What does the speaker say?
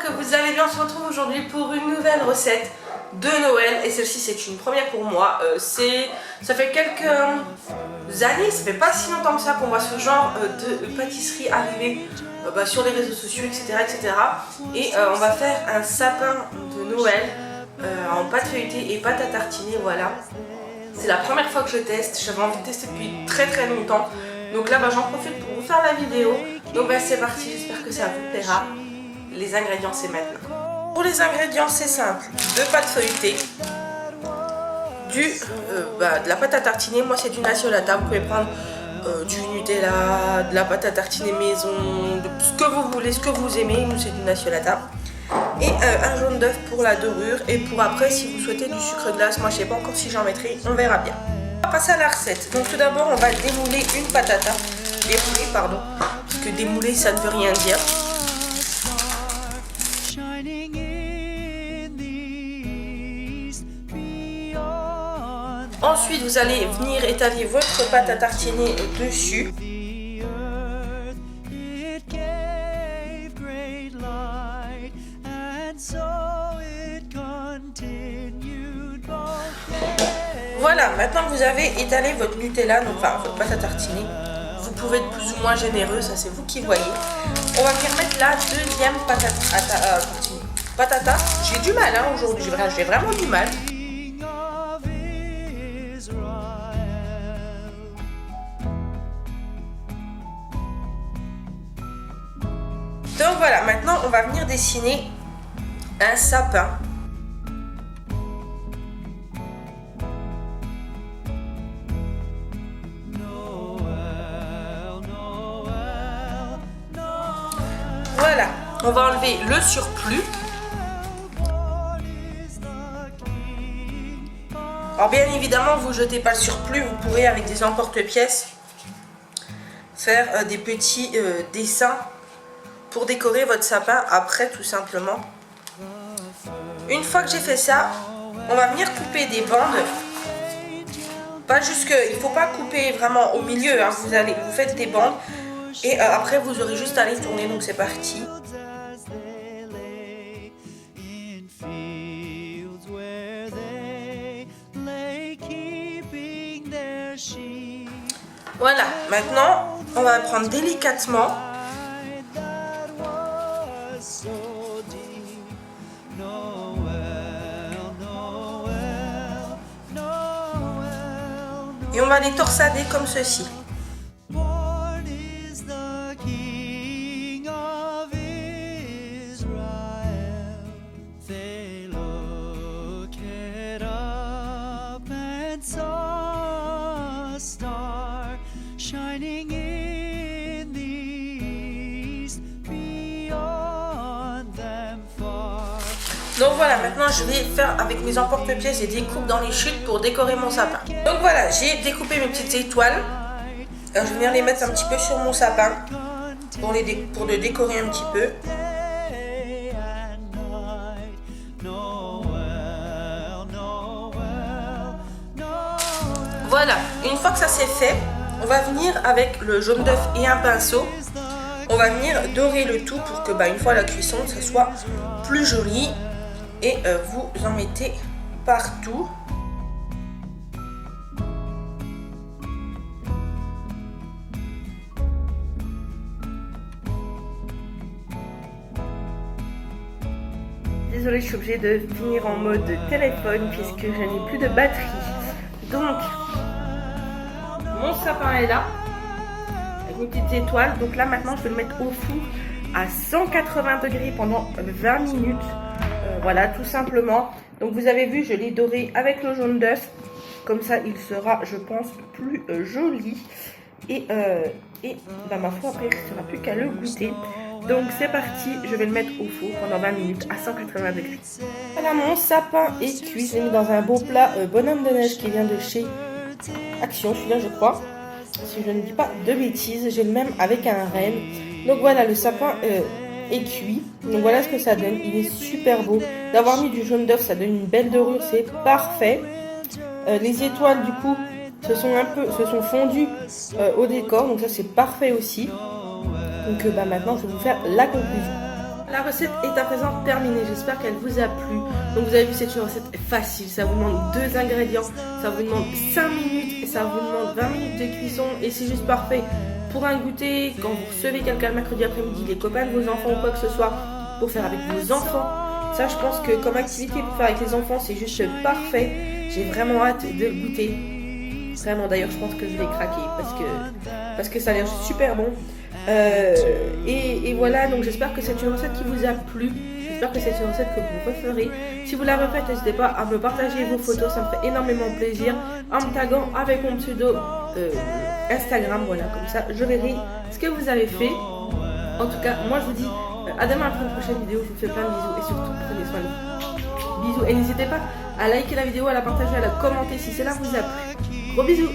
que vous allez bien. On se retrouve aujourd'hui pour une nouvelle recette de Noël. Et celle-ci c'est une première pour moi. Ça fait quelques années, ça fait pas si longtemps que ça qu'on voit ce genre de pâtisserie arriver sur les réseaux sociaux, etc. Et on va faire un sapin de Noël en pâte feuilletée et pâte à tartiner, voilà. C'est la première fois que je teste, j'avais envie de tester depuis très longtemps. Donc là j'en profite pour vous faire la vidéo. Donc c'est parti, j'espère que ça vous plaira. Les ingrédients c'est maintenant. Pour les ingrédients c'est simple, de pâte feuilletée, de la pâte à tartiner, moi c'est du Nasiolata, vous pouvez prendre du Nutella, de la pâte à tartiner maison, ce que vous voulez, ce que vous aimez, nous c'est du Nasiolata. Et un jaune d'œuf pour la dorure, et pour après si vous souhaitez du sucre glace, moi je sais pas encore si j'en mettrai, on verra bien. On va passer à la recette. Donc tout d'abord on va démouler une patata, parce que démouler ça ne veut rien dire. Ensuite vous allez venir étaler votre pâte à tartiner dessus. Voilà, maintenant que vous avez étalé votre Nutella, donc enfin votre pâte à tartiner, vous pouvez être plus ou moins généreux, ça c'est vous qui voyez. On va venir mettre la deuxième patata. J'ai du mal aujourd'hui, j'ai vraiment du mal. Donc voilà, maintenant on va venir dessiner un sapin. Voilà, on va enlever le surplus. Alors bien évidemment, vous jetez pas le surplus, vous pourrez avec des emporte-pièces faire des petits dessins pour décorer votre sapin après tout simplement. Une fois que j'ai fait ça, on va venir couper des bandes. Pas jusque, il faut pas couper vraiment au milieu, vous faites des bandes. Et après vous aurez juste à les tourner, donc c'est parti. Voilà, maintenant on va prendre délicatement. Et on va les torsader comme ceci. Donc voilà, maintenant je vais faire avec mes emporte-pièces des découpes dans les chutes pour décorer mon sapin. Donc voilà, j'ai découpé mes petites étoiles. Alors, je vais venir les mettre un petit peu sur mon sapin pour le décorer un petit peu. Voilà, une fois que ça c'est fait, on va venir avec le jaune d'œuf et un pinceau. On va venir dorer le tout pour que une fois la cuisson, ça soit plus joli. Et vous en mettez partout. Désolée, je suis obligée de finir en mode téléphone puisque je n'ai plus de batterie. Donc, mon sapin est là, avec mes petites étoiles. Donc là, maintenant, je vais le mettre au four à 180 degrés pendant 20 minutes. Voilà, tout simplement. Donc vous avez vu, je l'ai doré avec le jaune d'œuf. Comme ça, il sera, je pense, plus joli. Et ma foi, après, il ne sera plus qu'à le goûter. Donc c'est parti, je vais le mettre au four pendant 20 minutes à 180 degrés. Voilà, mon sapin est cuit. Je l'ai mis dans un beau plat bonhomme de neige qui vient de chez Action, celui-là je crois. Si je ne dis pas de bêtises, j'ai le même avec un renne. Donc voilà, le sapin est cuit. Donc voilà ce que ça donne. Il est super beau. D'avoir mis du jaune d'œuf, ça donne une belle dorure, c'est parfait. Les étoiles du coup se sont fondues au décor, donc ça c'est parfait aussi. Donc maintenant je vais vous faire la conclusion. La recette est à présent terminée, j'espère qu'elle vous a plu. Donc vous avez vu, c'est une recette facile, ça vous demande 2 ingrédients, ça vous demande 5 minutes, ça vous demande 20 minutes de cuisson et c'est juste parfait pour un goûter, quand vous recevez quelqu'un le mercredi après-midi, les copains de vos enfants ou quoi que ce soit, pour faire avec vos enfants. Ça, je pense que comme activité pour faire avec les enfants, c'est juste parfait. J'ai vraiment hâte de le goûter. Vraiment, d'ailleurs, je pense que je vais craquer parce que ça a l'air super bon. Et voilà, donc j'espère que c'est une recette qui vous a plu. J'espère que c'est une recette que vous referez. Si vous la refaites, n'hésitez pas à me partager vos photos, ça me fait énormément plaisir. En me taguant avec mon pseudo Instagram, voilà, comme ça je verrai ce que vous avez fait. En tout cas, moi je vous dis à demain pour une prochaine vidéo. Je vous fais plein de bisous et surtout prenez soin de vous. Bisous et n'hésitez pas à liker la vidéo, à la partager, à la commenter si cela vous a plu. Gros bisous.